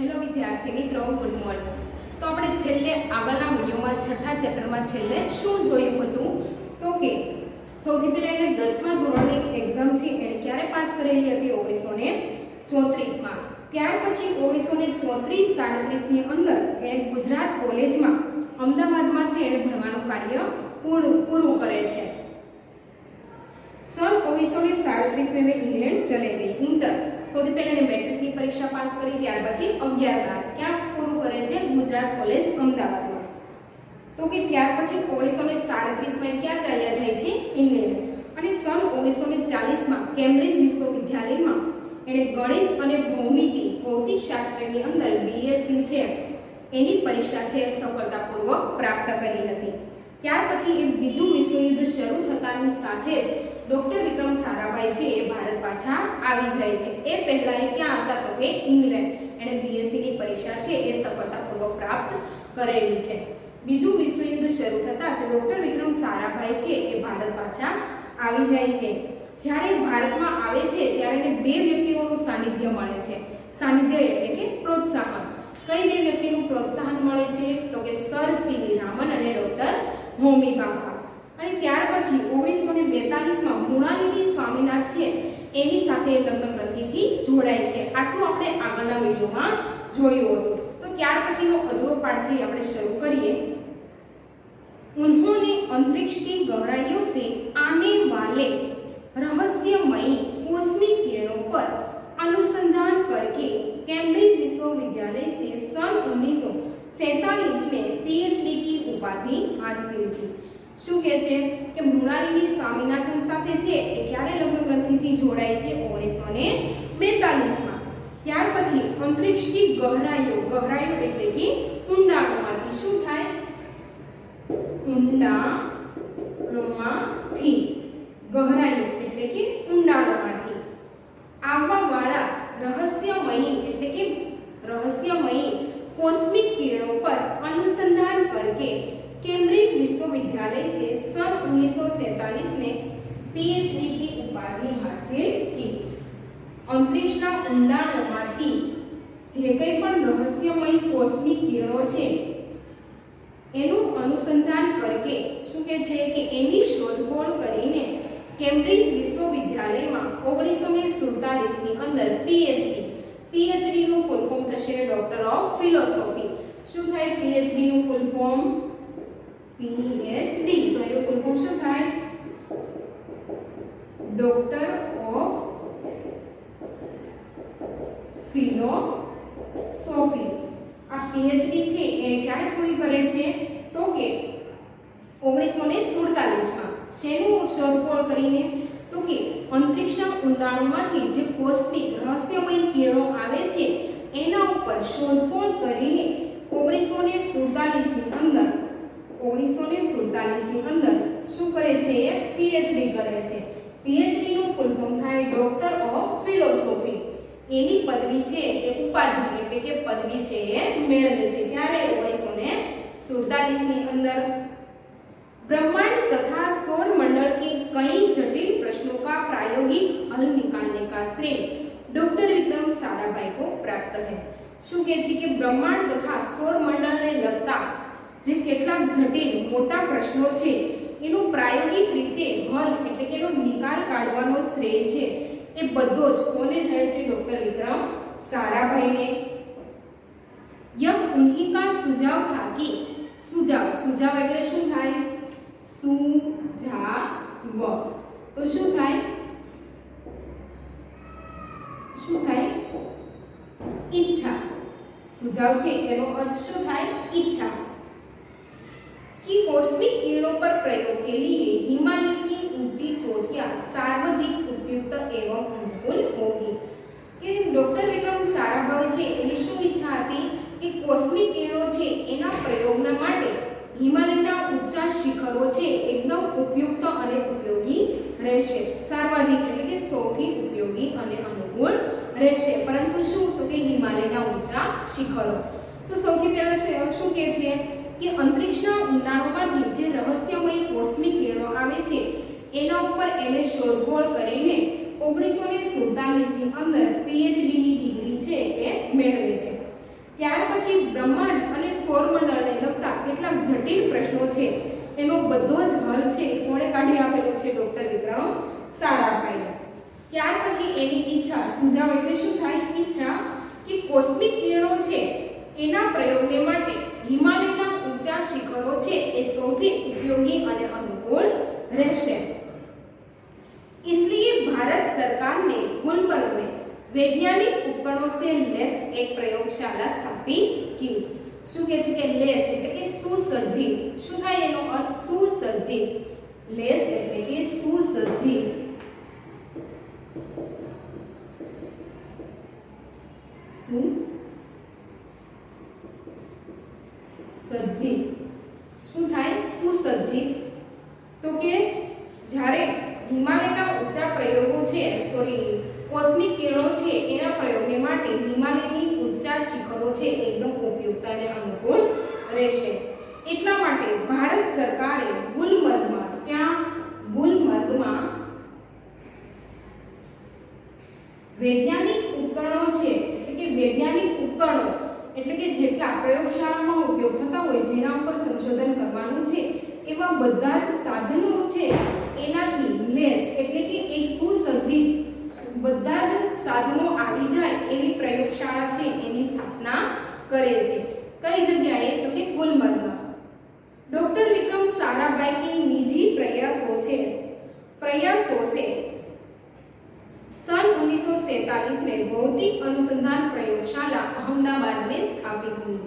Hello વિદ્યાર્થી મિત્રો, good morning. તો આપણે છેલ્લે આગળના વિડિયોમાં છઠ્ઠા ચેપ્ટરમાં છેલ્લે શું જોયું હતું તો કે સૌથી પહેલા એને 10મા ધોરણની એક્ઝામ છે એને ક્યારે પાસ કરેલી હતી 1934 માં। ત્યાર પછી 1934-37 ની અંદર એને ગુજરાત કોલેજમાં અમદાવાદમાં છે એને ભણવાનું કાર્ય પૂરું કરે છે। सन 1937 में इंग्लैंड चले गई। इंटर સૌથી પહેલા એને મેટ્રિકની પરીક્ષા પાસ કરી, ત્યાર પછી 11 ક્યાં પૂરું કરે છે? ગુજરાત કોલેજ અમદાવાદમાં। તો કે ત્યાર પછી 1937 માં ક્યાં ચાલ્યા જાય છે? ઇંગ્લેન્ડ। અને સન 1940 માં કેમ્બ્રિજ વિશ્વવિદ્યાલયમાં એને ગણિત અને ભૌતિક શાસ્ત્રની અંદર બીએસસી છે એની પરીક્ષા છે સફળતાપૂર્વક પ્રાપ્ત કરી હતી। ત્યાર પછી એ બીજું વિશ્વયુદ્ધ શરૂ થતાની સાથે જ ડોક્ટર વિક્રમ સારાભાઈ છે એ ભારત પાછા આવી જાય છે। એ પહેલા એ ક્યાં હતા તો કે ઇંગ્લેન્ડ। એને બીએસસી ની પરીક્ષા છે એ સફળતાપૂર્વક પ્રાપ્ત કરેલી છે। બીજું વિશ્વયુદ્ધ શરૂ થતા જ ડોક્ટર વિક્રમ સારાભાઈ છે એ ભારત પાછા આવી જાય છે। જ્યારે ભારતમાં આવે છે ત્યારે એને બે વ્યક્તિઓનું સાનિધ્ય મળે છે। સાનિધ્ય એટલે કે પ્રોત્સાહન। કઈ બે વ્યક્તિનું પ્રોત્સાહન મળે છે તો કે સર સીવી રામન અને ડોક્ટર હોમી ભાભા। અને ત્યાર પછી 1942 માં મૃણાલિની સ્વામીનાથ છે એની સાથે લગ્ન ગ્રંથિથી જોડાય છે। આટલું આપણે આગળના વિડિયોમાં જોયું હતું। તો ત્યાર પછીનો અધૂરો પાઠ છે આપણે શરૂ કરીએ। उन्होंने अंतरिक्ष की गहराइयों से आने वाले रहस्यमयी कॉस्मिक किरणों पर अनुसंधान करके कैम्ब्रिज विश्वविद्यालय से सन 1947 में पीएचडी की उपाधि हासिल की। શું કહે છે કે મૃણાલિની સ્વામીનાથન સાથે છે એ ક્યારે લગ્ન ગ્રંથિથી જોડાય છે? 1942 માં। ત્યાર પછી અંતરિક્ષની ગહરાઈઓ એટલે કે ઊંડાણોમાંથી શું થાય? ઊંડાણોમાંથી ગહરાઈઓ એટલે કે ઊંડાણોમાંથી આવવા વાળા रहस्यमयी कॉस्मिक किरणों पर अनुसंधान करके कैम्ब्रिज विश्वविद्यालय से सन 1947 में पीएचडी की उपाधि हासिल की। अंतरिक्षના ઊંડાણોમાંથી જે કંઈ પણ રહસ્યમય કોસ્મિક કિરણો છે એનું અનુસંધાન કરકે શું કે છે કે એની શોધખોળ કરીને કેમ્બ્રિજ વિશ્વવિદ્યાલયમાં 1947 ની અંદર પીએચડી નું ફૂલ ફોર્મ થશે ડોક્ટર ઓફ ફિલોસોફી। શું થાય પીએચડી નું ફૂલ ફોર્મ? પીએચડી તો એનું ફૂલ ફોર્મ શું થાય? Doctor of philosophy. આ પીએચડી છે એ ક્યારે પૂરી કરે છે તો કે 1947 માં। શેનું શોધખોળ કરીને તો કે અંતરિક્ષના ઊંડાણોમાંથી જે કોસ્મિક રહસ્યમય કિરણો આવે છે એના ઉપર શોધખોળ કરીને 1947 ની અંદર શું કરે છે? એ પીએચડી કરે છે। પીએચડી નું ફૂલ ફોર્મ થાય ડોક્ટર ઓફ ફિલોસોફી। એની પદવી છે એ ઉપાધિ એટલે કે પદવી છે એ મેળવે છે ત્યારે 1947 ની અંદર। ब्रह्मांड तथा सौर मंडल के कई जटिल प्रश्नों का प्रायोगिक हल निकालने का श्रेय डॉक्टर विक्रम साराभाई को प्राप्त है। શું કહે છે કે બ્રહ્માંડ તથા સૌર મંડળને લગતા જે કેટલાક જટિલ મોટા પ્રશ્નો છે એનો પ્રાયોગિક રીતે હલ એટલે કે એનો નિકાલ કાઢવાનો શ્રેય છે એ બધો જ કોને જાય છે? ડોક્ટર વિક્રમ સારાભાઈને। यह उन्हीं का सुझाव था कि सुझाव એટલે શું થાય? सुझाव तो શું થાય? ઈચ્છા। सुझाव છે એનો અર્થ શું થાય? ઈચ્છા। कि कॉस्मिक किरणों पर प्रयोग के लिए हिमालय की ऊंची चोटियां सर्वाधिक उपयुक्त एवं अनुकूल होगी। कि डॉक्टर विक्रम साराभाई છે એની શું ઈચ્છા હતી કે કોસ્મિક કિરણો છે એના પ્રયોગના માટે હિમાલયના ઊંચા શિખરો છે એકદમ ઉપયુક્ત અને ઉપયોગી રહેશે। સર્વાધિક એટલે કે સૌથી ઉપયોગી અને અનુકૂળ રહેશે। પરંતુ શું તો કે હિમાલયના ઊંચા શિખરો। તો સૌથી પહેલા શું કહે છે કે અંતરિક્ષના ઊંડાણોમાંથી જે રહસ્યમય કોસ્મિક કિરણો આવે છે એના ઉપર એને શોધખોળ કરીને 1947 ની અંદર પીએચડી ની ડિગ્રી છે એ મેળવે છે। ત્યાર પછી બ્રહ્માંડ અને સૌરમંડળને લગતા કેટલાક જટિલ પ્રશ્નો છે એનો બધો જ હલ છે કોણે કાઢી આપેલો છે? ડોક્ટર વિક્રમ સારાભાઈ. ત્યાર પછી એની ઈચ્છા, સુઝાવ એટલે શું થાય? ઈચ્છા કે કોસ્મિક કિરણો છે એના પ્રયોગને માટે હિમાલયના ઊંચા શિખરો છે એ સૌથી ઉપયોગી અને અનુકૂળ રહેશે. इसलिए भारत सरकार ने गुलबर्ग में वैज्ञानिक उपकरणों से लैस एक प्रयोगशाला स्थापित की. શું કહે છે કે લેસ એટલે કે સુસજ્જિત. શું થાય એનો અર્થ? સુસજ્જિત. લેસ એટલે કે સુસજ્જિત. સુસજ્જિત શું થાય? સુસજ્જિત. તો કે જ્યારે હિમાલયના ઊંચા પ્રયોગો છે કોસ્મિક કિરણો છે એના પ્રયોગને માટે હિમાલયની ઊંચા શિખરો છે એકદમ ઉપયુક્ત અને અનુકૂળ રહેશે. એટલા માટે ભારત સરકારે ગુલમર્ગમાં વૈજ્ઞાનિક ઉપકરણો છે એટલે કે વૈજ્ઞાનિક ઉપકરણો એટલે કે જેટલા પ્રયોગશાળામાં ઉપયોગ થતા હોય જેના ઉપર સંશોધન કરવાનું છે એવા બધા જ સાધનો છે એનાથી લેસ એટલે કે એક સુસજ્જિત બધા જ સાધનો આવી જાય એવી પ્રયોગશાળા છે એની સ્થાપના કરે છે. કઈ જગ્યાએ? તો કે ગુલમર્ગમાં. डॉक्टर विक्रम साराभाई के निजी प्रयासों से सन 1947 में भौतिक अनुसंधान प्रयोगशाला अहमदाबाद में स्थापित हुई.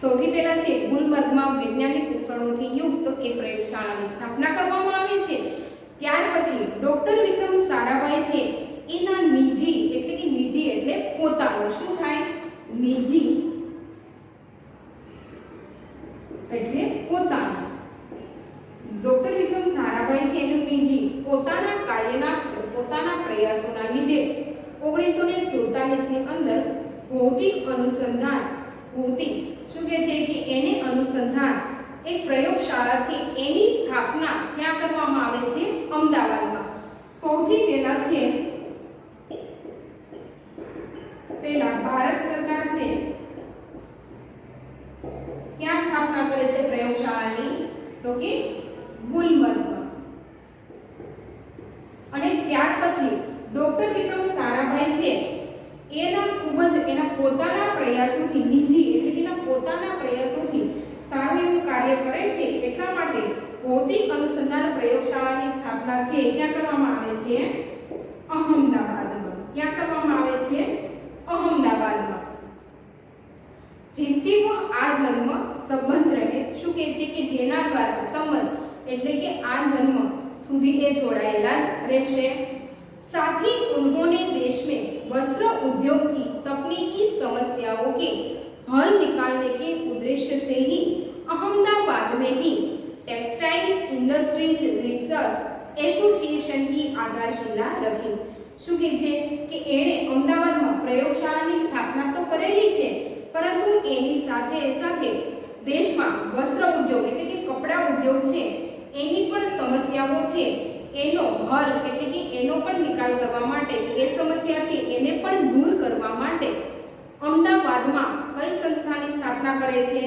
સૌથી પહેલા છે ગુલબર્ગમાં વૈજ્ઞાનિક ઉપકરણોથી યુક્ત એક પ્રયોગશાળાની સ્થાપના કરવામાં આવી છે. ત્યાર પછી ડોક્ટર વિક્રમ સારાભાઈ છે એના નિજી એટલે પોતાનો. શું થાય? નિજી એટલે પોતાનો. ડોક્ટર વિક્રમ સારાભાઈ છે એનું નિજી પોતાના પ્રયાસોના લીધે 1947 ની અંદર ભૌતિક શું કહે છે કે એને અનુસંધાન એક પ્રયોગશાળા છે એની સ્થાપના ક્યાં કરવામાં આવે છે? અમદાવાદમાં. સૌથી પહેલા છે ભારત સરકાર છે ક્યાં સ્થાપના કરે છે પ્રયોગશાળાની? તો કે ગુલમર્ગમાં. અને ત્યાર પછી ડોક્ટર વિક્રમ સારાભાઈ છે એના પોતાના પ્રયાસોથી નિજી એટલે કે એના પોતાના પ્રયાસોથી સારું એવું કાર્ય કરે છે. એટલા માટે ભૌતિક અનુસંધાન પ્રયોગશાળાની સ્થાપના છે ક્યાં કરવામાં આવે છે? અહમદાબાદમાં. ક્યાં કરવામાં આવે છે? અહમદાબાદમાં. जिससे वो आ जन्म संबंध रहे. શું કહે છે કે જેના દ્વારા સંબંધ એટલે કે આ જન્મ સુધી એ જોડાયેલા જ રહેશે. साथ ही उन्होंने देश में वस्त्र उद्योग की तकनीकी समस्याओं के हल निकालने के उद्देश्य से ही अहमदाबाद में ही टेक्सटाइल इंडस्ट्रीज रिसर्च एसोसिएशन की आधारशिला रखी. શું કહે છે કે એણે અમદાવાદમાં પ્રયોગશાળાની સ્થાપના તો કરેલી છે પરંતુ એની સાથે સાથે દેશમાં વસ્ત્ર ઉદ્યોગ એટલે કે કપડા ઉદ્યોગ છે એની પણ સમસ્યાઓ છે એનો હલ એટલે કે એનો પણ નિકાલ કરવા માટે એ સમસ્યા છે એને પણ દૂર કરવા માટે અમદાવાદમાં કઈ સંસ્થાની સ્થાપના કરે છે?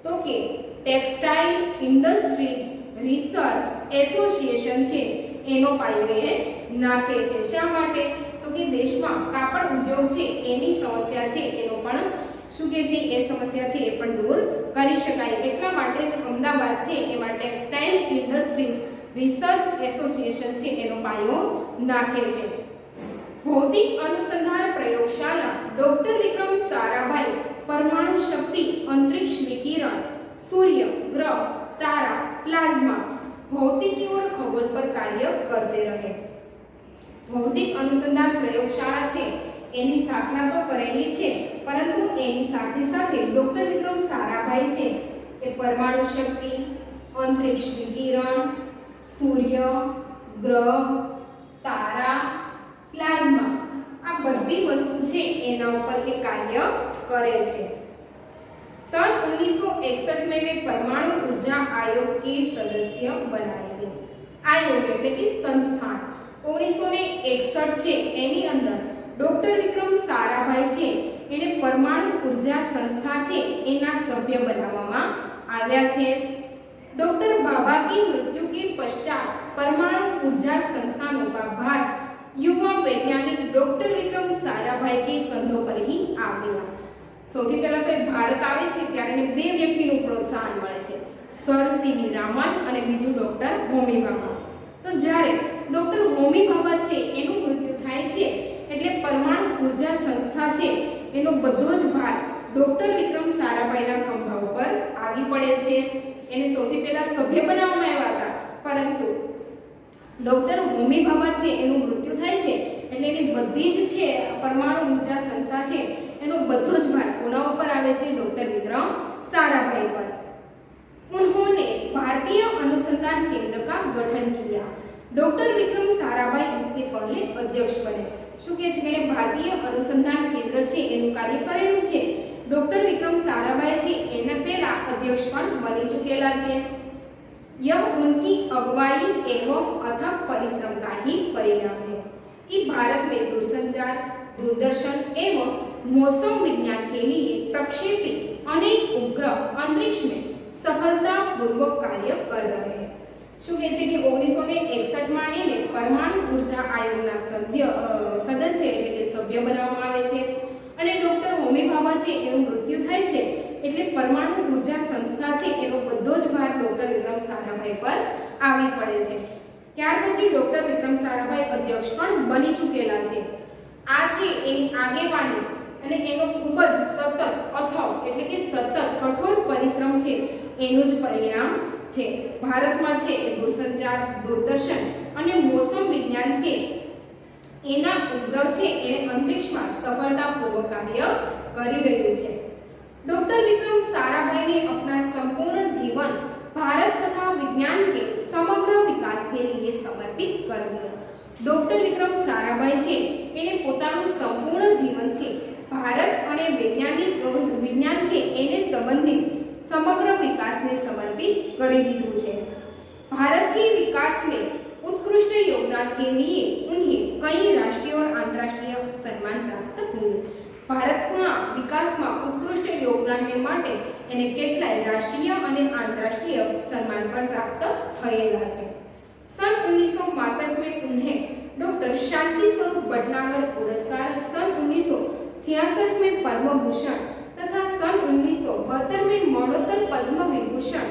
તો કે ટેક્સટાઇલ ઇન્ડસ્ટ્રીઝ રિસર્ચ એસોસિએશન છે એનો પાયો એ નાખે છે. શા માટે? તો કે દેશમાં કાપડ ઉદ્યોગ છે એની સમસ્યા છે એનો પણ શું કે છે એ સમસ્યા છે એ પણ દૂર કરી શકાય. એટલા માટે જ અમદાવાદ છે એમાં ટેક્સટાઇલ ઇન્ડસ્ટ્રીઝ રિસર્ચ એસોસિએશન છે એનો પાયો નાખે છે. ભૌતિક અનુસંધાન પ્રયોગશાળા ડોક્ટર વિક્રમ સારાભાઈ પરમાણુ શક્તિ, अंतरिक्ष विकिरण, सूर्य, ग्रह, तारा, प्लाज्मा, भौतिकी और खगोल पर कार्य करते रहे. ભૌતિક અનુસંધાન પ્રયોગશાળા છે એની સ્થાપના તો કરેલી છે પરંતુ એની સાથે સાથે ડોક્ટર વિક્રમ સારાભાઈ છે એ પરમાણુ શક્તિ, અંતરિક્ષ વિકિરણ, સૂર્ય, ગ્રહ, તારા, પ્લાઝ્મા આ બધી વસ્તુ છે એના ઉપર એ કાર્ય કરે છે. सन 1961 में वे परमाणु ऊर्जा आयोग के सदस्य बनाए गए. आयोग એટલે કે સંસ્થાન 1961 છે એની અંદર ડોક્ટર વિક્રમ સારાભાઈ છે એને પરમાણુ ઉર્જા સંસ્થાન એના સભ્ય બનાવવામાં આવ્યા છે। डॉक्टर भाभा की मृत्यु के पश्चात परमाणु ऊर्जा संस्थानों का भार युवा वैज्ञानिक डॉक्टर विक्रम साराभाई के कंधों पर ही आ गया। સૌથી પહેલા તો ભારત આવે છે ત્યારે એને બે વ્યક્તિનું પ્રોત્સાહન મળે છે, સર સીવી રામન અને બીજું ડોક્ટર હોમી ભાભા। તો જ્યારે ડોક્ટર હોમી ભાભા છે એનું મૃત્યુ થાય છે એટલે પરમાણુ ઊર્જા સંસ્થા છે એનો બધો જ ભાર ડોક્ટર વિક્રમ સારાભાઈના ખંભા ઉપર આવી પડે છે। એને સૌથી પહેલા સભ્ય બનાવવામાં આવ્યા હતા, પરંતુ ડોક્ટર હોમી ભાભા છે એનું મૃત્યુ થાય છે એટલે એની બધી જ છે પરમાણુ ઊર્જા સંસ્થા છે એનો બધો જ ભાર કોના ઉપર આવે છે? ડોક્ટર વિक्रम साराभाई पर। उन्होंने भारतीय अनुसंधान केंद्र का गठन किया। डॉक्टर विक्रम साराभाई इसके पहले अध्यक्ष बने। શું કહે છે કે ભારતીય અનુસંધાન કેન્દ્ર છે એનું કાર્ય કરેલું છે ડોક્ટર વિક્રમ સારાભાઈ છે એના પહેલા અધ્યક્ષ પણ બની ચૂકેલા છે। यह उनकी अगुवाई एवं अथक परिश्रम का ही परिणाम है कि भारत में दूरसंचार, दूरदर्शन एवं मौसम विज्ञान के लिए प्रक्षेपित अनेक उपग्रह अंतरिक्ष में सफलतापूर्वक कार्य कर रहे हैं। શું કહે છે કે 1961 માં એને પરમાણુ ઉર્જા આયોગના સદસ્ય એટલે કે સભ્ય બનાવવામાં આવે છે અને ડોક્ટર હોમી ભાભા છે એનું મૃત્યુ થાય છે એટલે પરમાણુ ઉર્જા સંસ્થા છે એનો બધો જ ભાર ડોક્ટર વિક્રમ સારાભાઈ પર આવી પડે છે। ત્યાર પછી ડોક્ટર વિક્રમ સારાભાઈ અધ્યક્ષ પણ બની ચૂકેલા છે। આ છે એની આગેવાની અને એનો ખૂબ જ સતત અથાગ એટલે કે સતત કઠોર પરિશ્રમ છે એનું જ પરિણામ છે। ભારતમાં છે એ દૂરસંચાર, દૂરદર્શન અને મોસમ વિજ્ઞાન છે એના ઉપગ્રહ છે એને અંતરિક્ષમાં સફળતાપૂર્વક કાર્ય કરી રહ્યું છે। डॉक्टर विक्रम साराभाई ने अपना संपूर्ण जीवन भारत तथा विज्ञान के समग्र विकास के लिए समर्पित कर दिया। डॉक्टर विक्रम साराभाई છે એને પોતાનું સંપૂર્ણ જીવન છે ભારત અને વિજ્ઞાન છે એને સંબંધિત समग्र विकास ने समर्पित कर दीधुं छे। भारत के विकास में उत्कृष्ट योगदान के लिए उन्हें कई राष्ट्रीय और अंतर्राष्ट्रीय सम्मान प्राप्त हुए। भारतना विकासમાં ઉત્કૃષ્ટ યોગદાનને માટે એને કેટલાય રાષ્ટ્રીય અને આંતરરાષ્ટ્રીય સન્માન પણ પ્રાપ્ત થયેલા છે। सन 1962 में उन्हें डॉक्टर शांति स्वरूप भटनागर पुरस्कार, सन 1966 में पद्म भूषण तथा सन 1972 में मरणोत्तर पद्म विभूषण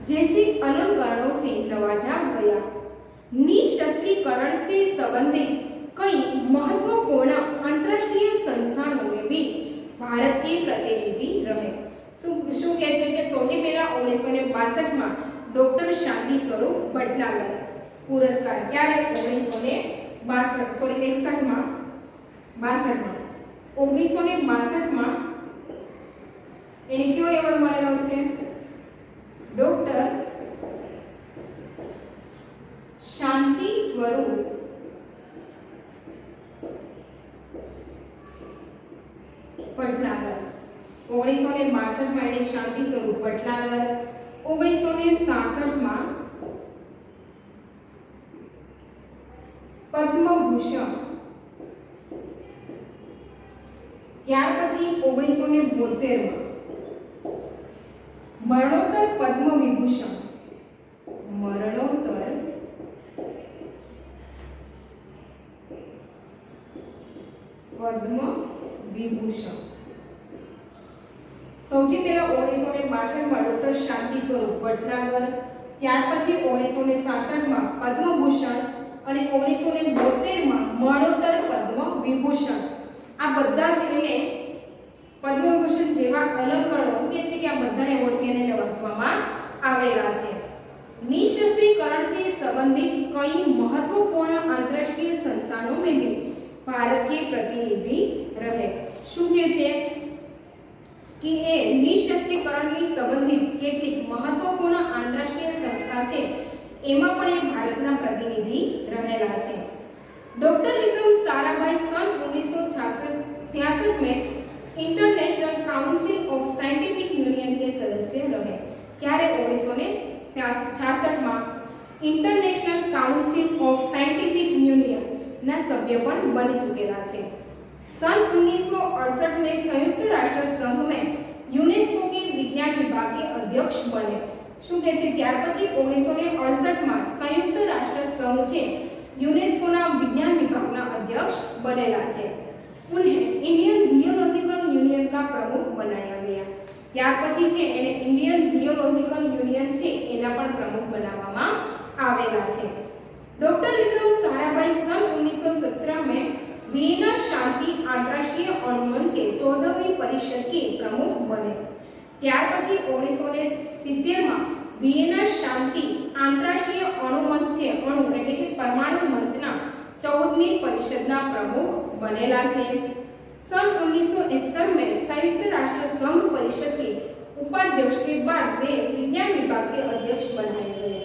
जैसे अलंकारों से नवाजा गया। निशस्त्रीकरण से संबंधित कई महत्वपूर्ण अंतरराष्ट्रीय संस्थानों में भी भारत के प्रतिनिधि रहे। શું કહે છે કે સૌથી પહેલા 1962 માં ડોક્ટર શાંતિ સ્વરૂપ ભટનાગર પુરસ્કાર, ક્યારે? 1962 માં 1962 માં એને કયો એવોર્ડ મળેલો છે? ડોક્ટર શાંતિ સ્વરૂપ भटनागर। 1962 में એને શાંતિ સ્વરૂપ ભટનાગર, 1966 માં પદ્મભૂષણ, ત્યાર પછી 1972 માં મરણોત્તર પદ્મ વિભૂષણ, મરણોત્તર પદ્મ વિભૂષણ। સૌથી પહેલા 1962 માં ડોક્ટર શાંતિ સ્વરૂપ ભટનાગર, ત્યાર પછી 1966 માં પદ્મભૂષણ અને 1972 માં મરણોત્તર પદ્મ વિભૂષણ। આ બધા જ એને પદ્મભૂષણ જેવા અલંકારો કે છે કે આ બધા એવોર્ડ એને નવાજવામાં આવેલા છે। निशस्त्रीकरण से संबंधित कई महत्वपूर्ण अंतरराष्ट्रीय संस्थानों में भी भारत के प्रतिनिधि रहे। શું કે છે કે એ નિશસ્ત્રીકરણની સંબંધિત કેટલીક મહત્વપૂર્ણ આંતરરાષ્ટ્રીય સંસ્થા છે એમાં પણ એ ભારતના પ્રતિનિધિ રહેલા છે। डॉक्टर विक्रम साराभाई सन 1966 में international council of scientific union के सदस्य रहे। क्यारे 1966 में international council of scientific union ना सभ्य पण बनी चुकेला सन 1968 में संयुक्त राष्ट्र संघ में यूनेस्को के અધ્યક્ષ બને। શું કહે છે ત્યાર પછી 1968 માં સંયુક્ત રાષ્ટ્ર સંઘ છે યુનેસ્કોના વિજ્ઞાન વિભાગના અધ્યક્ષ બનેલા છે। उन्हें इंडियन जियोलॉजिकल यूनियन का प्रमुख बनाया गया। ત્યાર પછી છે એને ઇન્ડિયન જીઓલોજિકલ યુનિયન છે એના પણ પ્રમુખ બનાવવામાં આવેલા છે। डॉक्टर विक्रम साराभाई सन 1917 में वियना शांति अंतर्राष्ट्रीय अणुमंच के 14वीं परिषद के प्रमुख बने। ત્યાર પછી 1970 માં વિયના શાંતિ આંતરરાષ્ટ્રીય અણુમંચ છે અણુ એટલે કે પરમાણુ મંચના 14મી પરિષદના પ્રમુખ बनेला છે। सन 1971 में संयुक्त राष्ट्र संघ परिषद के उपाध्यक्ष के बाद वे विज्ञान विभाग के अध्यक्ष बनाए गए।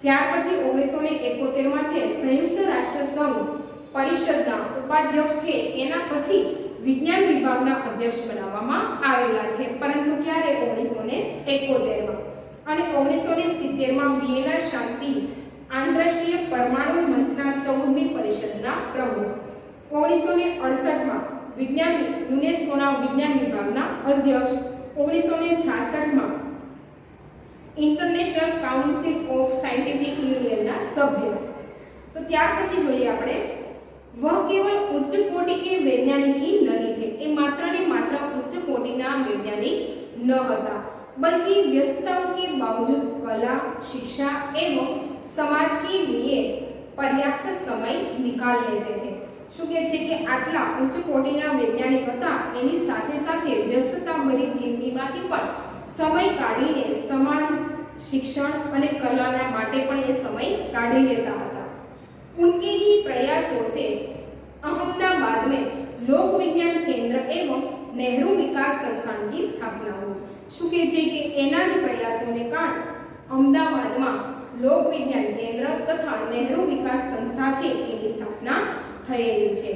ત્યાર પછી 1971 માં છે સંયુક્ત રાષ્ટ્ર સંઘ પરિષદના ઉપાધ્યક્ષ છે એના પછી વિજ્ઞાન વિભાગના અધ્યક્ષ બનાવવામાં આવેલા છે પરંતુ ક્યારે 1971 માં અને 1970 માં વિયેના શાંતિ આંતરરાષ્ટ્રીય પરમાણુ મંચના 14મી પરિષદના પ્રમુખ। 1968 માં વિજ્ઞાન યુનેસ્કોના વિજ્ઞાન વિભાગના અધ્યક્ષ। 1966 માં international council of scientific union ना सभ्य। तो त्यार પછી જોઈએ આપણે वह केवल उच्च कोटि के वैज्ञानिक ही नहीं थे। ये मात्र ने मात्र उच्च कोटिना वैज्ञानिक न હતા बल्कि व्यस्तताओं के बावजूद कला शिक्षा एवं समाज के लिए पर्याप्त समय निकाल लेते थे। શું કહે છે કે આટલા ઉચ્ચ કોટીના વૈજ્ઞાનિક હતા એની સાથે સાથે વ્યસ્તતા ભરી જિંદગીમાંથી પણ સમય કાઢીને સમાજ शिक्षण અને કલાના માટે પણ એ સમય કાઢી લેતા હતા। उनके ही प्रयासों से अहमदाबाद में लोक विज्ञान केंद्र एवं नेहरू विकास संस्थान की स्थापना हुई। શું કહે છે કે એના જ પ્રયાસોને કારણે અમદાવાદમાં લોક વિજ્ઞાન કેન્દ્ર તથા नेहरू विकास संस्था છે એની સ્થાપના થયેલી છે।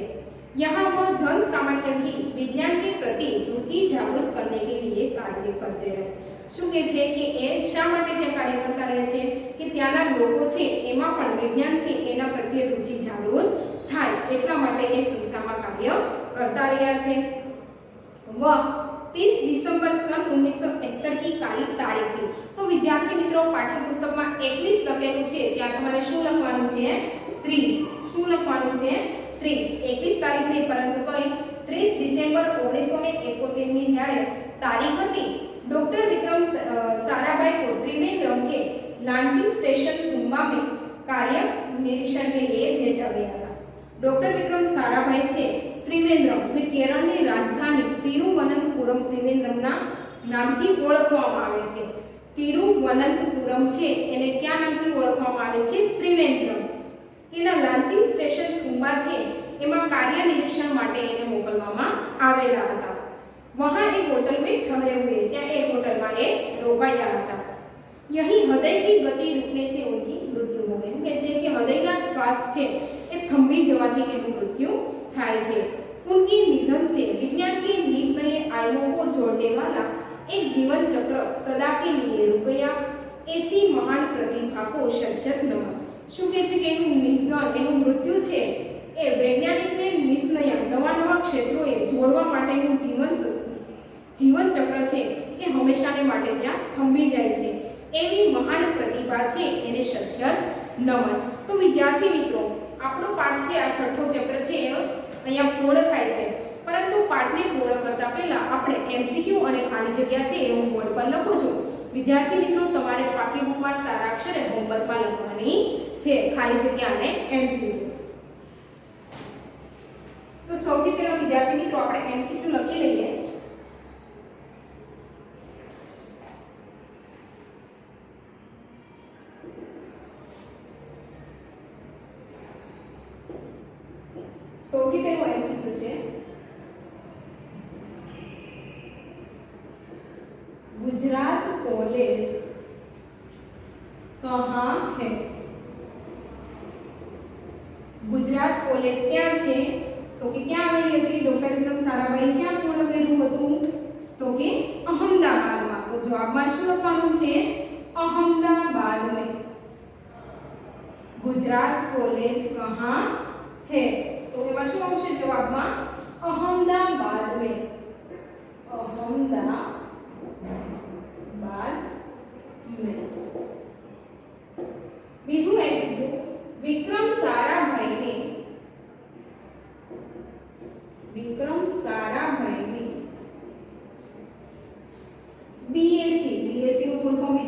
यहाँ वह जन सामान्य भी विज्ञान के प्रति रुचि जागृत करने के लिए कार्य करते रहे। શું કહે છે કે એ શા માટે ત્યાં કાર્ય કરતા રહે છે કે ત્યાંના લોકો છે એમાં પણ વિજ્ઞાન છે એના પ્રત્યે રુચિ જાગૃત થાય એટલા માટે એ સંસ્થામાં કાર્ય કરતા રહ્યા છે। वह 30 दिसंबर सन 1971 की तारीख थी। तो विद्यार्थी मित्रों पाठ्यपुस्तकમાં 21 લખેલું છે ત્યાં તમારે શું લખવાનું છે 30 શું લખવાનું છે 30 21 તારીખ નહીં પરંતુ કઈ 30 ડિસેમ્બર 1971 ની જ્યારે તારીખ હતી डॉक्टर विक्रम साराभाई को त्रिवेंद्रम के लांचिंग स्टेशन तुम्बा में कार्य निरीक्षण के लिए भेजा गया था। डॉक्टर विक्रम साराभाई छे त्रिवेंद्रम जे केरळની રાજધાની તિરુવનંતપુરમ ત્રિવેન્દ્રમના નામથી ઓળખવામાં આવે છે। તિરુવનંતપુરમ છે એને કયા નામથી ઓળખવામાં આવે છે ત્રિવેન્દ્રમ। એના લાંચિંગ સ્ટેશન તુંબા છે એમાં કાર્ય નિરીક્ષણ માટે એને મોકલવામાં આવેલા હતા। वहां एक होटल में ठहरे हुए क्या एक होटल में एक रोकाया था। यही हृदय की गति रुकने से उनकी मृत्यु हो गई કે જે કે હૃદયના શ્વાસ છે એ થંભી જવાથી એનું મૃત્યુ થાય છે। उनके निधन से विज्ञान के नित नए आयामों को जोड़ने वाला एक जीवन चक्र सदा के लिए रुक गया। ऐसी महान प्रतिभा को सचेत नमन। શું કહે છે કે એનું નિધન એનું મૃત્યુ છે એ વૈજ્ઞાનિકને નિત નયા નવા ક્ષેત્રોએ જોડવા માટેનું जीवन चक्र છે એ હંમેશાને માટે ત્યાં થંભી જાય છે એવી મહાન પ્રતિભા છે એને સચેત નમન। તો વિદ્યાર્થી મિત્રો આપણો પાઠ છે આ છઠ્ઠો ચેપ્ટર છે એ અહીંયા પૂર્ણ થાય છે પરંતુ પાઠને પૂર્ણ કરતા પહેલા આપણે એમસીક્યુ અને ખાલી જગ્યા છે એ હું બોર્ડ પર લખું છું। વિદ્યાર્થી મિત્રો તમારે પાકી બુકમાં સારા અક્ષરે હોમવર્કમાં લખવાની છે ખાલી જગ્યા અને એમસીક્યુ। તો સૌથી પહેલા વિદ્યાર્થી મિત્રો આપણે એમસીક્યુ લખી લઈએ। સૌથી પહેલો એમસીક્યુ છે गुजरात कॉलेज कहाँ है। गुजरात कॉलेज क्या છે તો કે ક્યાં આવેલી હતી ડોક્ટર વિક્રમ સારાભાઈ ક્યાં પૂર્ણ કર્યું હતું તો કે અહમદાબાદમાં। તો જવાબમાં શું લખવાનું છે અહમદાબાદ में। गुजरात कॉलेज कहाँ है तो એમાં શું આવશે જવાબમાં અહમદાબાદ में। अहमदाबाद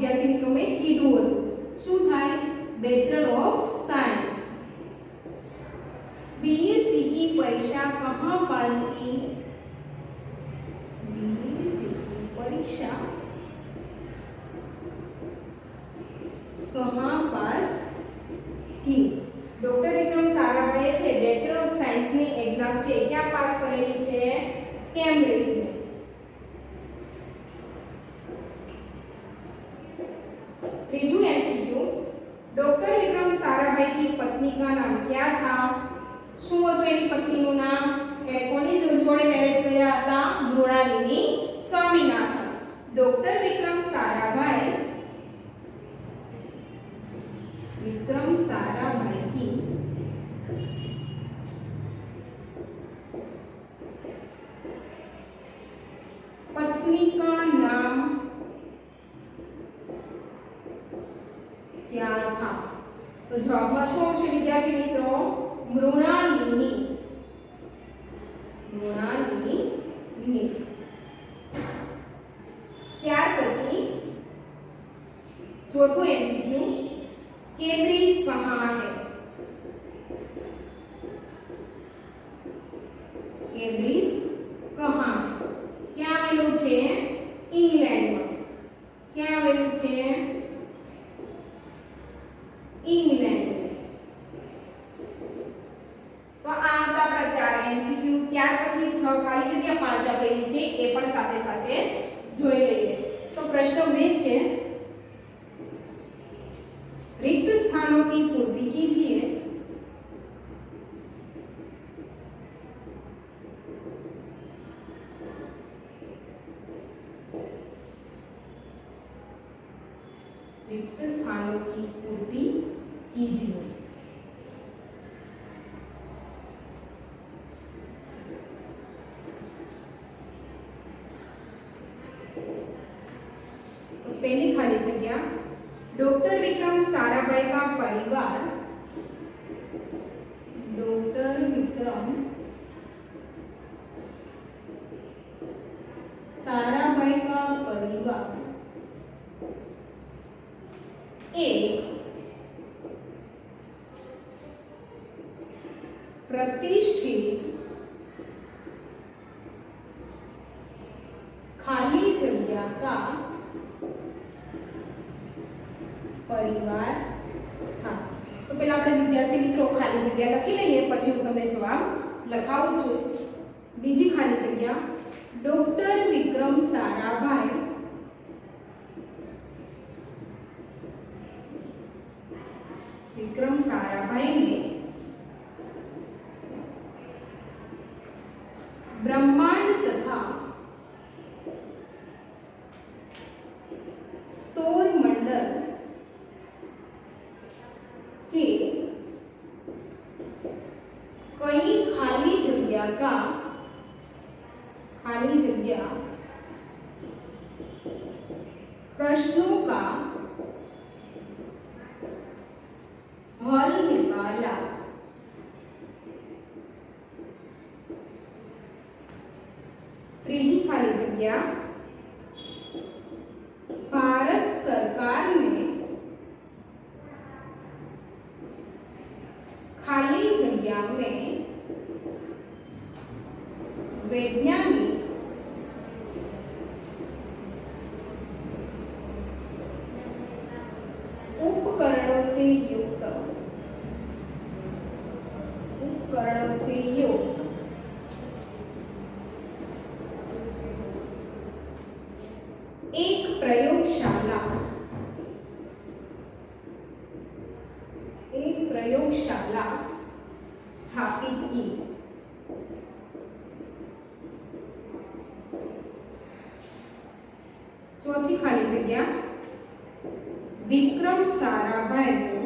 વિદ્યાર્થી મિત્રો મેં કીધું હતું શું થાય બેચલર ઓફ साइंस बीएससी की परीक्षा कहाँ पास की बीएससी की परीक्षा कहाँ पास की डॉक्टर विक्रम साराभाई છે બેચલર ઓફ સાયન્સ ની એક્ઝામ છે ક્યાં પાસ કરેલી છે કેમ્બ્રિજ में त्रीजू एमसीक्यू डॉक्टर विक्रम साराभाई की पत्नी का नाम क्या था શું હતું એની પત્નીનું નામ એને કોની જોડે મેરેજ કર્યા હતા મૃણાલિની સ્વામીનાથન ડોક્ટર વિક્રમ સારાભાઈ की पत्नी का नाम क्या था तो जवाब શું છે વિદ્યાર્થી મિત્રો मृणालिनी ત્યાર પછી ચોથું એમસીક્યુ કેમ્બ્રિજ कहाँ है કેમ્બ્રિજ कहाँ ક્યાં આવેલું છે ઇંગ્લેન્ડમાં ક્યાં આવેલું છે ઇંગ્લેન્ડ तो आ હતા આપણા 4 एमसीक्यू ત્યાર પછી 6 ખાલી જગ્યા 5 આપેલી છે એ પણ સાથે સાથે જોઈ લઈએ तो प्रश्न 2 છે रिक्त स्थानों की पूर्ति कीजिए रिक्त स्थानों की पूर्ति कीजिए तो पहली खाली जगह डॉक्टर विक्रम साराभाई का परिवार डॉक्टर विक्रम साराभाई का परिवार एक प्रतिष्ठित खाली जगह का परिवार था तो पहला આપણે વિદ્યાર્થી મિત્રો ખાલી જગ્યા લખી લઈએ પછી હું તમને જવાબ લખાવું છું બીજી ખાલી જગ્યા ડોક્ટર વિક્રમ સારાભાઈ ने ब्रह्मांड तथा सौर मंडल के कई खाली जगह प्रश्नों का हल निकाला तीसरी खाली जगह भारत सरकार ने खाली जगह में वैज्ञानिक उपकरणों से युक्त एक प्रयोगशाला स्थापित की चौथी खाली जगह विक्रम साराभाई को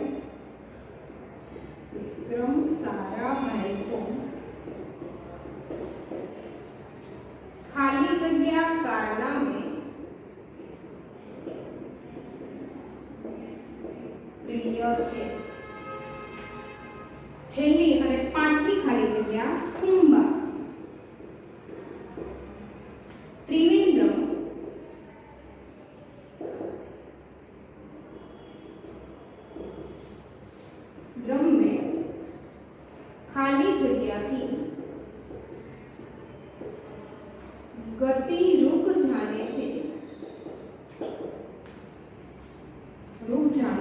खाली जगह कारनामे प्रिय थे छेल्ली અને પાંચમી ખાલી જગ્યા થુંબા त्रिवेंद्रम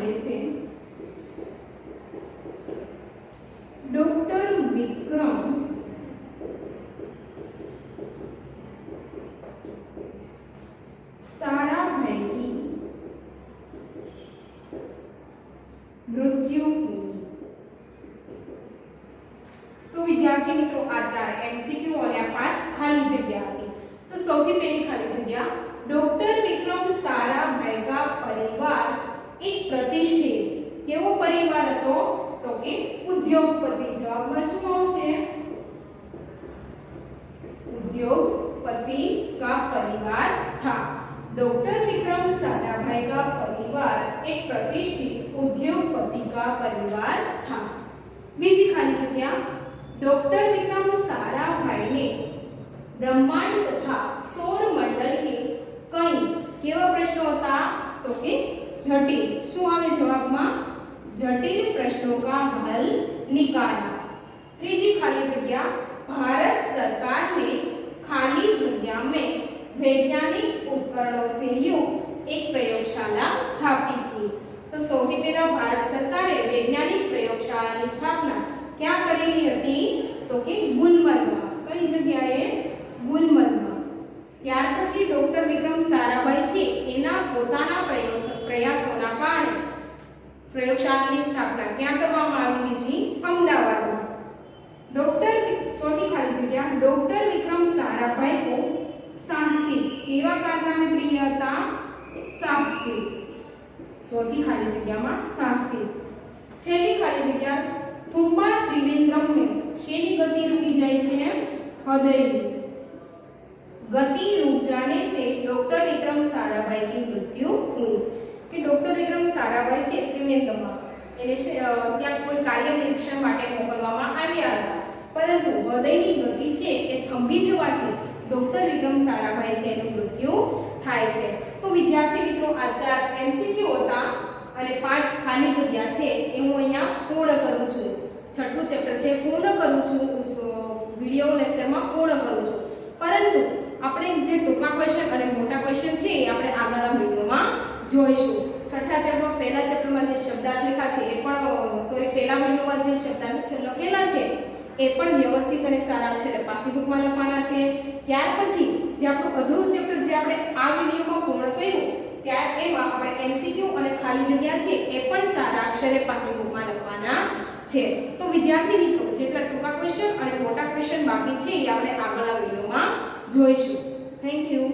રહેશે ડોક્ટર વિક્રમ साराभाई मृत्यु हुई। तो विद्यार्थी मित्रों आ 4 एमसीक्यू और आ 5 खाली जगह थी। तो सौथी पहली खाली जगह डॉक्टर विक्रम साराभाई का परिवार एक प्रतिष्ठित केवो परिवार હતો તો કે ઉદ્યોગપતિ જવાબમાં શું આવશે उद्योगपति का परिवार था। डॉक्टर विक्रम साराभाई का परिवार एक प्रतिष्ठित उद्योगपति का परिवार था। बीजी खाली जगह डॉक्टर विक्रम साराभाई ने ब्रह्मांड तथा सौर मंडल के कई केवा प्रश्नों था तो के जटिल શું આવે જવાબમાં जटिल प्रश्नों का हल निकाला। तीजी खाली जगह भारत सरकार ने खाली जगह में वैज्ञानिक उपकरणों से युक्त एक प्रयोगशाला स्थापित की। तो સૌથી પહેલા ભારત સરકારે વૈજ્ઞાનિક પ્રયોગશાળાની સ્થાપના ક્યાં કરેલી હતી તો કે ગુલમર્ગમાં। કઈ જગ્યાએ ગુલમર્ગમાં। ત્યાર પછી ડોક્ટર વિક્રમ સારાભાઈ છે એના પોતાના પ્રયાસોના કારણે પ્રયોગશાળાની સ્થાપના ક્યાં કરવામાં આવી છે અમદાવાદમાં। डॉक्टर चौथी खाली जगह डॉक्टर विक्रम साराभाई को साहसिक केवा कारनामे प्रिय था साहसिक। चौथी खाली जगह में साहसिक। छेल्ली खाली जगह थुम्बा त्रिवेंद्रम में शेनी गति रुकी जाए छे हृदयनी गति रुक जाने से डॉक्टर विक्रम साराभाई की मृत्यु हुई। कि डॉक्टर विक्रम साराभाई छे त्रिवेंद्रम એને ત્યાં કોઈ કાર્ય નિરીક્ષણ માટે મોકલવામાં આવ્યા હતા પરંતુ હૃદયની ગતિ છે એ થંભી જવાથી ડોક્ટર વિક્રમ સારાભાઈ છે એનું મૃત્યુ થાય છે। તો વિદ્યાર્થી મિત્રો આ 4 એમસીક્યુ હતા અને 5 ખાલી જગ્યા છે એ હું અહીંયા પૂર્ણ કરું છું। છઠ્ઠું ચેપ્ટર છે પૂર્ણ કરું છું વિડિયો લેક્ચરમાં પૂર્ણ કરું છું પરંતુ આપણે જે ટૂંકા ક્વેશ્ચન અને મોટા ક્વેશ્ચન છે એ આપણે આગળના વિડિયોમાં જોઈશું। छठा चैप्टर पहला चैप्टर में जे शब्दार्थ लिखा छे ए पण सॉरी पहला विडियो में जे शब्दार्थ लखेला छे ए पण व्यवस्थित અને સારા અક્ષરે પાઠ્યપુસ્તક માં લખવાના છે। ત્યાર પછી જે આપણું અધૂરું ચેપ્ટર જે આપણે આ વિડિયોમાં પૂર્ણ કર્યું ત્યાર એમાં આપણે એમસીક્યુ અને ખાલી જગ્યા છે એ પણ સારા અક્ષરે પાઠ્યપુસ્તકમાં લખવાના છે। તો વિદ્યાર્થી મિત્રો જેટલા ટૂંકા ક્વેશ્ચન અને મોટા ક્વેશ્ચન બાકી છે એ આપણે આગળના વિડિયોમાં જોઈશું। Thank you.